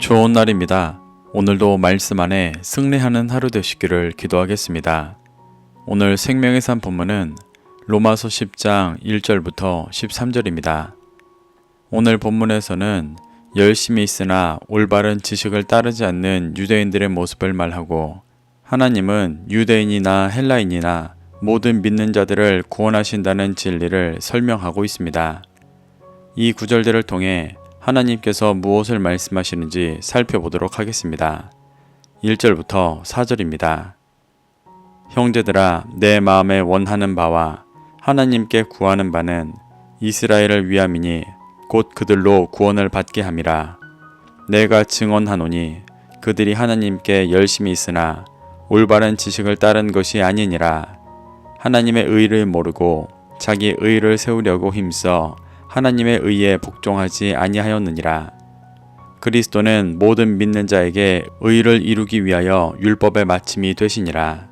좋은 날입니다. 오늘도 말씀 안에 승리하는 하루 되시기를 기도하겠습니다. 오늘 생명의 산 본문은 로마서 10장 1절부터 13절입니다. 오늘 본문에서는 열심히 있으나 올바른 지식을 따르지 않는 유대인들의 모습을 말하고, 하나님은 유대인이나 헬라인이나 모든 믿는 자들을 구원하신다는 진리를 설명하고 있습니다. 이 구절들을 통해 하나님께서 무엇을 말씀하시는지 살펴보도록 하겠습니다. 1절부터 4절입니다. 형제들아, 내 마음에 원하는 바와 하나님께 구하는 바는 이스라엘을 위함이니 곧 그들로 구원을 받게 함이라. 내가 증언하노니 그들이 하나님께 열심히 있으나 올바른 지식을 따른 것이 아니니라. 하나님의 의를 모르고 자기 의를 세우려고 힘써 하나님의 의에 복종하지 아니하였느니라. 그리스도는 모든 믿는 자에게 의를 이루기 위하여 율법의 마침이 되시니라.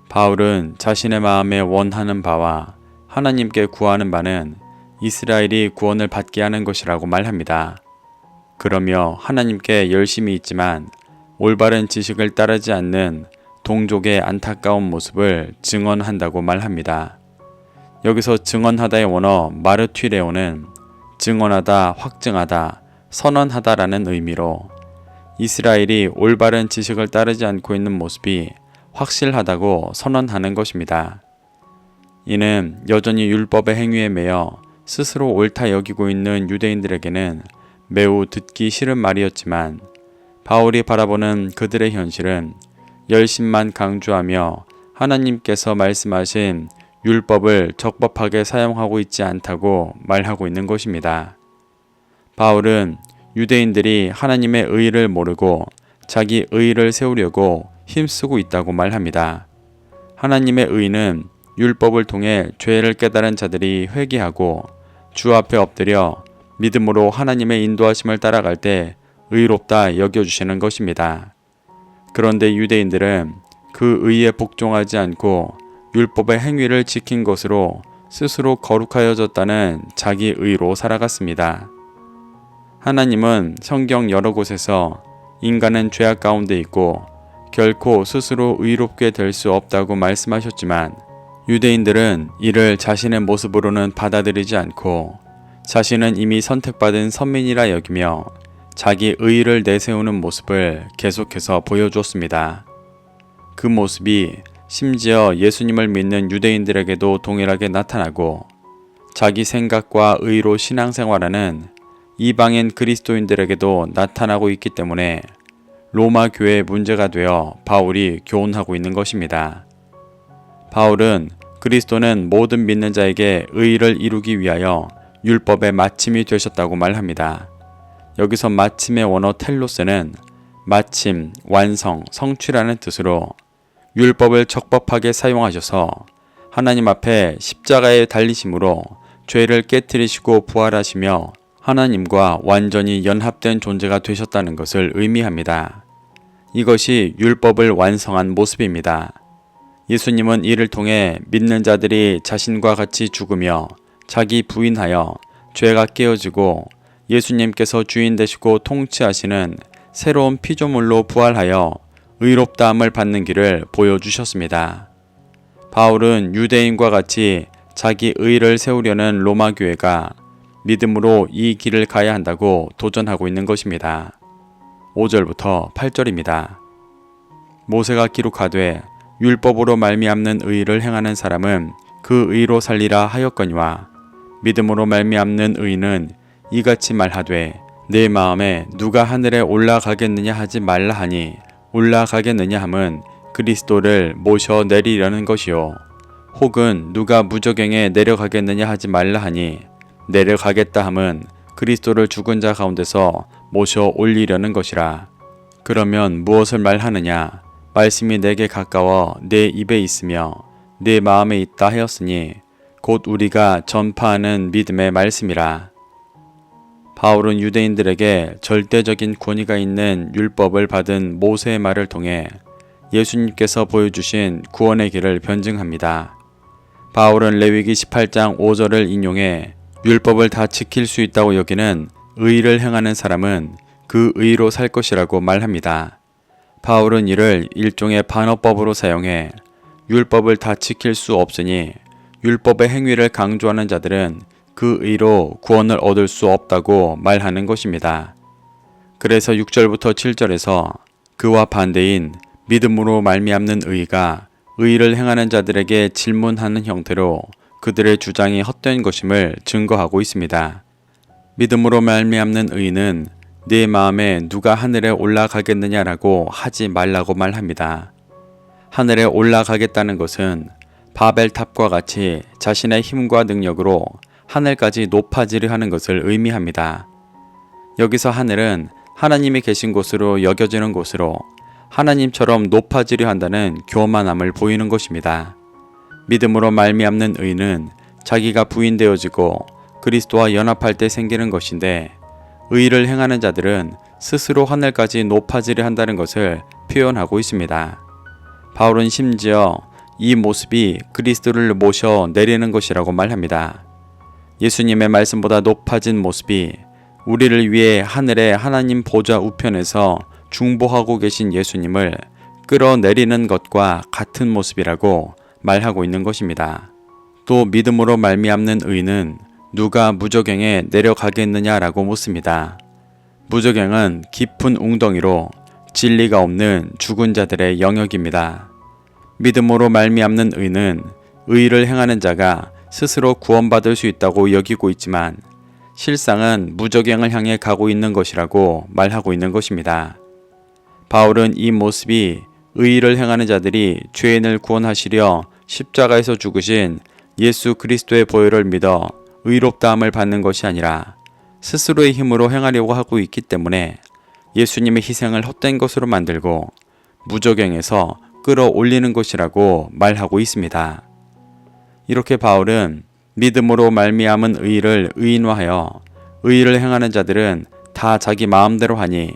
바울은 자신의 마음에 원하는 바와 하나님께 구하는 바는 이스라엘이 구원을 받게 하는 것이라고 말합니다. 그러며 하나님께 열심히 있지만 올바른 지식을 따르지 않는 동족의 안타까운 모습을 증언한다고 말합니다. 여기서 증언하다의 원어 마르튀레오는 증언하다, 확증하다, 선언하다라는 의미로 이스라엘이 올바른 지식을 따르지 않고 있는 모습이 확실하다고 선언하는 것입니다. 이는 여전히 율법의 행위에 매여 스스로 옳다 여기고 있는 유대인들에게는 매우 듣기 싫은 말이었지만, 바울이 바라보는 그들의 현실은 열심만 강조하며 하나님께서 말씀하신 율법을 적법하게 사용하고 있지 않다고 말하고 있는 것입니다. 바울은 유대인들이 하나님의 의를 모르고 자기 의를 세우려고 힘쓰고 있다고 말합니다. 하나님의 의는 율법을 통해 죄를 깨달은 자들이 회개하고 주 앞에 엎드려 믿음으로 하나님의 인도하심을 따라갈 때 의롭다 여겨주시는 것입니다. 그런데 유대인들은 그 의에 복종하지 않고 율법의 행위를 지킨 것으로 스스로 거룩하여졌다는 자기 의로 살아갔습니다. 하나님은 성경 여러 곳에서 인간은 죄악 가운데 있고 결코 스스로 의롭게 될 수 없다고 말씀하셨지만, 유대인들은 이를 자신의 모습으로는 받아들이지 않고 자신은 이미 선택받은 선민이라 여기며 자기 의의를 내세우는 모습을 계속해서 보여주었습니다. 그 모습이 심지어 예수님을 믿는 유대인들에게도 동일하게 나타나고, 자기 생각과 의로 신앙생활하는 이방인 그리스도인들에게도 나타나고 있기 때문에 로마 교회의 문제가 되어 바울이 교훈하고 있는 것입니다. 바울은 그리스도는 모든 믿는 자에게 의의를 이루기 위하여 율법의 마침이 되셨다고 말합니다. 여기서 마침의 원어 텔로스는 마침, 완성, 성취라는 뜻으로 율법을 적법하게 사용하셔서 하나님 앞에 십자가에 달리심으로 죄를 깨뜨리시고 부활하시며 하나님과 완전히 연합된 존재가 되셨다는 것을 의미합니다. 이것이 율법을 완성한 모습입니다. 예수님은 이를 통해 믿는 자들이 자신과 같이 죽으며 자기 부인하여 죄가 깨어지고 예수님께서 주인 되시고 통치하시는 새로운 피조물로 부활하여 의롭다함을 받는 길을 보여주셨습니다. 바울은 유대인과 같이 자기 의를 세우려는 로마 교회가 믿음으로 이 길을 가야 한다고 도전하고 있는 것입니다. 5절부터 8절입니다. 모세가 기록하되 율법으로 말미암는 의를 행하는 사람은 그 의로 살리라 하였거니와, 믿음으로 말미암는 의는 이같이 말하되 내 마음에 누가 하늘에 올라가겠느냐 하지 말라 하니, 올라가겠느냐 함은 그리스도를 모셔 내리려는 것이요, 혹은 누가 무저갱에 내려가겠느냐 하지 말라 하니 내려가겠다 함은 그리스도를 죽은 자 가운데서 모셔 올리려는 것이라. 그러면 무엇을 말하느냐? 말씀이 내게 가까워 내 입에 있으며 내 마음에 있다 하였으니 곧 우리가 전파하는 믿음의 말씀이라. 바울은 유대인들에게 절대적인 권위가 있는 율법을 받은 모세의 말을 통해 예수님께서 보여주신 구원의 길을 변증합니다. 바울은 레위기 18장 5절을 인용해 율법을 다 지킬 수 있다고 여기는 의를 행하는 사람은 그 의로 살 것이라고 말합니다. 바울은 이를 일종의 반어법으로 사용해 율법을 다 지킬 수 없으니 율법의 행위를 강조하는 자들은 그 의로 구원을 얻을 수 없다고 말하는 것입니다. 그래서 6절부터 7절에서 그와 반대인 믿음으로 말미암는 의가 의를 행하는 자들에게 질문하는 형태로 그들의 주장이 헛된 것임을 증거하고 있습니다. 믿음으로 말미암는 의는 네 마음에 누가 하늘에 올라가겠느냐라고 하지 말라고 말합니다. 하늘에 올라가겠다는 것은 바벨탑과 같이 자신의 힘과 능력으로 하늘까지 높아지려 하는 것을 의미합니다. 여기서 하늘은 하나님이 계신 곳으로 여겨지는 곳으로 하나님처럼 높아지려 한다는 교만함을 보이는 것입니다. 믿음으로 말미암는 의는 자기가 부인되어지고 그리스도와 연합할 때 생기는 것인데, 의를 행하는 자들은 스스로 하늘까지 높아지려 한다는 것을 표현하고 있습니다. 바울은 심지어 이 모습이 그리스도를 모셔 내리는 것이라고 말합니다. 예수님의 말씀보다 높아진 모습이 우리를 위해 하늘의 하나님 보좌 우편에서 중보하고 계신 예수님을 끌어내리는 것과 같은 모습이라고 말하고 있는 것입니다. 또 믿음으로 말미암는 의는 누가 무저갱에 내려가겠느냐라고 묻습니다. 무저갱은 깊은 웅덩이로 진리가 없는 죽은 자들의 영역입니다. 믿음으로 말미암는 의는 의를 행하는 자가 스스로 구원받을 수 있다고 여기고 있지만 실상은 무저갱을 향해 가고 있는 것이라고 말하고 있는 것입니다. 바울은 이 모습이 의를 행하는 자들이 죄인을 구원하시려 십자가에서 죽으신 예수 그리스도의 보혈을 믿어 의롭다함을 받는 것이 아니라 스스로의 힘으로 행하려고 하고 있기 때문에 예수님의 희생을 헛된 것으로 만들고 무저갱에서 끌어올리는 것이라고 말하고 있습니다. 이렇게 바울은 믿음으로 말미암은 의를 의인화하여 의를 행하는 자들은 다 자기 마음대로 하니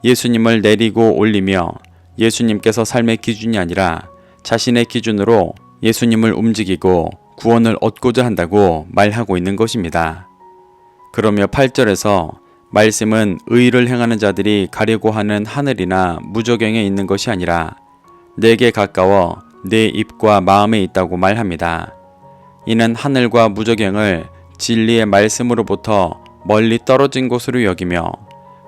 예수님을 내리고 올리며 예수님께서 삶의 기준이 아니라 자신의 기준으로 예수님을 움직이고 구원을 얻고자 한다고 말하고 있는 것입니다. 그러며 8절에서 말씀은 의를 행하는 자들이 가려고 하는 하늘이나 무저갱에 있는 것이 아니라 내게 가까워 내 입과 마음에 있다고 말합니다. 이는 하늘과 무저갱을 진리의 말씀으로부터 멀리 떨어진 곳으로 여기며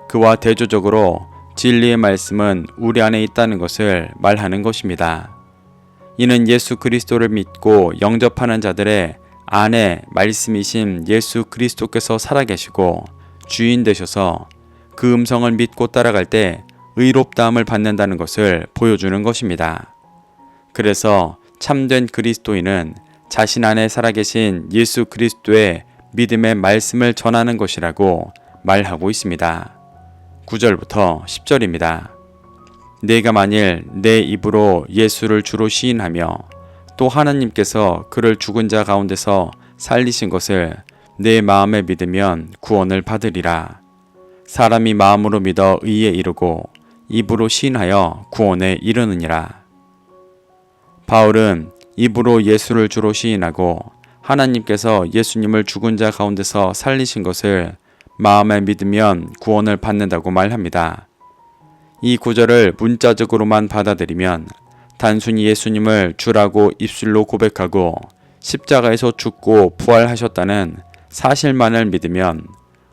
그와 대조적으로 진리의 말씀은 우리 안에 있다는 것을 말하는 것입니다. 이는 예수 그리스도를 믿고 영접하는 자들의 안에 말씀이신 예수 그리스도께서 살아계시고 주인 되셔서 그 음성을 믿고 따라갈 때 의롭다함을 받는다는 것을 보여주는 것입니다. 그래서 참된 그리스도인은 자신 안에 살아계신 예수 그리스도의 믿음의 말씀을 전하는 것이라고 말하고 있습니다. 9절부터 10절입니다. 내가 만일 내 입으로 예수를 주로 시인하며 또 하나님께서 그를 죽은 자 가운데서 살리신 것을 내 마음에 믿으면 구원을 받으리라. 사람이 마음으로 믿어 의에 이르고 입으로 시인하여 구원에 이르느니라. 바울은 입으로 예수를 주로 시인하고 하나님께서 예수님을 죽은 자 가운데서 살리신 것을 마음에 믿으면 구원을 받는다고 말합니다. 이 구절을 문자적으로만 받아들이면 단순히 예수님을 주라고 입술로 고백하고 십자가에서 죽고 부활하셨다는 사실만을 믿으면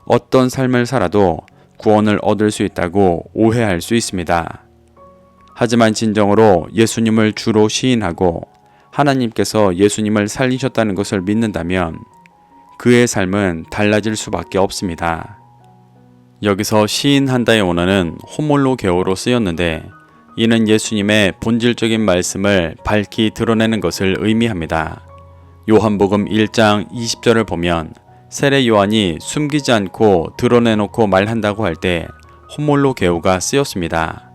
어떤 삶을 살아도 구원을 얻을 수 있다고 오해할 수 있습니다. 하지만 진정으로 예수님을 주로 시인하고 하나님께서 예수님을 살리셨다는 것을 믿는다면 그의 삶은 달라질 수밖에 없습니다. 여기서 시인한다의 원어는 호몰로게오로 쓰였는데 이는 예수님의 본질적인 말씀을 밝히 드러내는 것을 의미합니다. 요한복음 1장 20절을 보면 세례 요한이 숨기지 않고 드러내놓고 말한다고 할 때 호몰로게오가 쓰였습니다.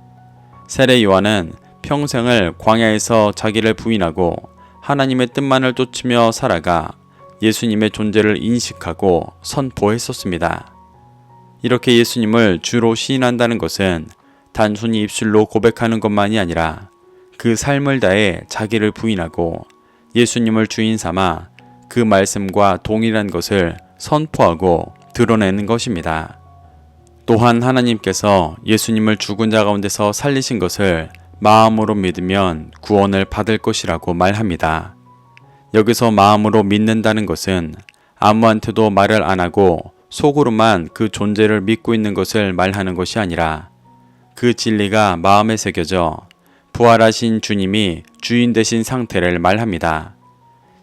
세례 요한은 평생을 광야에서 자기를 부인하고 하나님의 뜻만을 쫓으며 살아가 예수님의 존재를 인식하고 선포했었습니다. 이렇게 예수님을 주로 시인한다는 것은 단순히 입술로 고백하는 것만이 아니라 그 삶을 다해 자기를 부인하고 예수님을 주인 삼아 그 말씀과 동일한 것을 선포하고 드러내는 것입니다. 또한 하나님께서 예수님을 죽은 자 가운데서 살리신 것을 마음으로 믿으면 구원을 받을 것이라고 말합니다. 여기서 마음으로 믿는다는 것은 아무한테도 말을 안 하고 속으로만 그 존재를 믿고 있는 것을 말하는 것이 아니라 그 진리가 마음에 새겨져 부활하신 주님이 주인 되신 상태를 말합니다.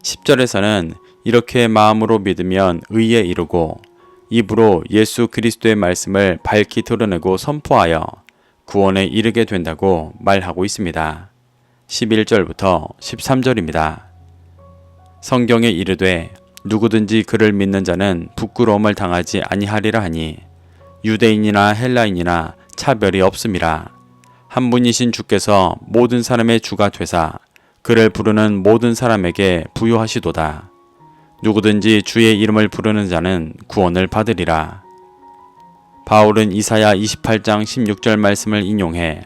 10절에서는 이렇게 마음으로 믿으면 의에 이르고 입으로 예수 그리스도의 말씀을 밝히 드러내고 선포하여 구원에 이르게 된다고 말하고 있습니다. 11절부터 13절입니다. 성경에 이르되 누구든지 그를 믿는 자는 부끄러움을 당하지 아니하리라 하니 유대인이나 헬라인이나 차별이 없음이라. 한 분이신 주께서 모든 사람의 주가 되사 그를 부르는 모든 사람에게 부요하시도다. 누구든지 주의 이름을 부르는 자는 구원을 받으리라. 바울은 이사야 28장 16절 말씀을 인용해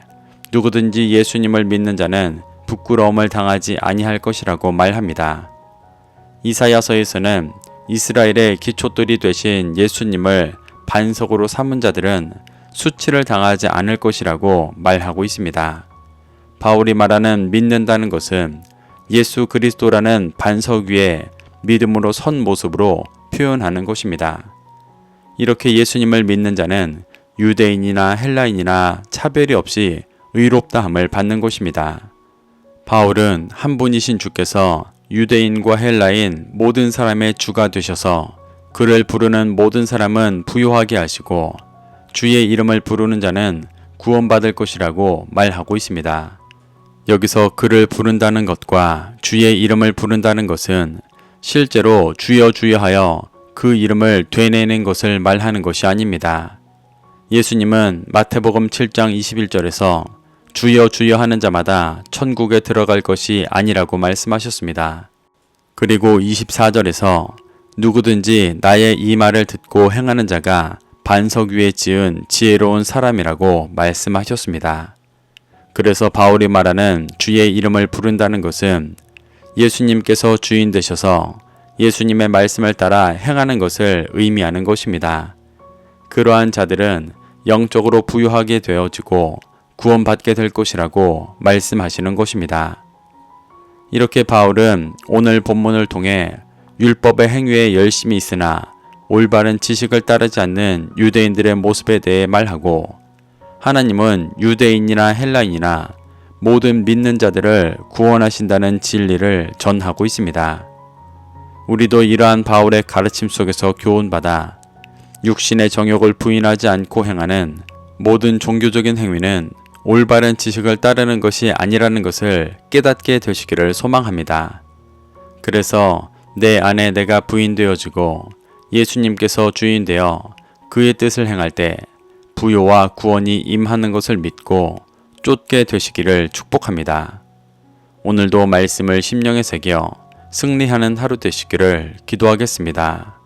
누구든지 예수님을 믿는 자는 부끄러움을 당하지 아니할 것이라고 말합니다. 이사야서에서는 이스라엘의 기초들이 되신 예수님을 반석으로 삼은 자들은 수치를 당하지 않을 것이라고 말하고 있습니다. 바울이 말하는 믿는다는 것은 예수 그리스도라는 반석 위에 믿음으로 선 모습으로 표현하는 것입니다. 이렇게 예수님을 믿는 자는 유대인이나 헬라인이나 차별이 없이 의롭다함을 받는 것입니다. 바울은 한 분이신 주께서 유대인과 헬라인 모든 사람의 주가 되셔서 그를 부르는 모든 사람은 부요하게 하시고 주의 이름을 부르는 자는 구원받을 것이라고 말하고 있습니다. 여기서 그를 부른다는 것과 주의 이름을 부른다는 것은 실제로 주여 주여 하여 그 이름을 되뇌는 것을 말하는 것이 아닙니다. 예수님은 마태복음 7장 21절에서 주여 주여 하는 자마다 천국에 들어갈 것이 아니라고 말씀하셨습니다. 그리고 24절에서 누구든지 나의 이 말을 듣고 행하는 자가 반석 위에 지은 지혜로운 사람이라고 말씀하셨습니다. 그래서 바울이 말하는 주의 이름을 부른다는 것은 예수님께서 주인 되셔서 예수님의 말씀을 따라 행하는 것을 의미하는 것입니다. 그러한 자들은 영적으로 부유하게 되어지고 구원받게 될 것이라고 말씀하시는 것입니다. 이렇게 바울은 오늘 본문을 통해 율법의 행위에 열심히 있으나 올바른 지식을 따르지 않는 유대인들의 모습에 대해 말하고 하나님은 유대인이나 헬라인이나 모든 믿는 자들을 구원하신다는 진리를 전하고 있습니다. 우리도 이러한 바울의 가르침 속에서 교훈받아 육신의 정욕을 부인하지 않고 행하는 모든 종교적인 행위는 올바른 지식을 따르는 것이 아니라는 것을 깨닫게 되시기를 소망합니다. 그래서 내 안에 내가 부인되어지고 예수님께서 주인되어 그의 뜻을 행할 때 부요와 구원이 임하는 것을 믿고 쫓게 되시기를 축복합니다. 오늘도 말씀을 심령에 새겨 승리하는 하루 되시기를 기도하겠습니다.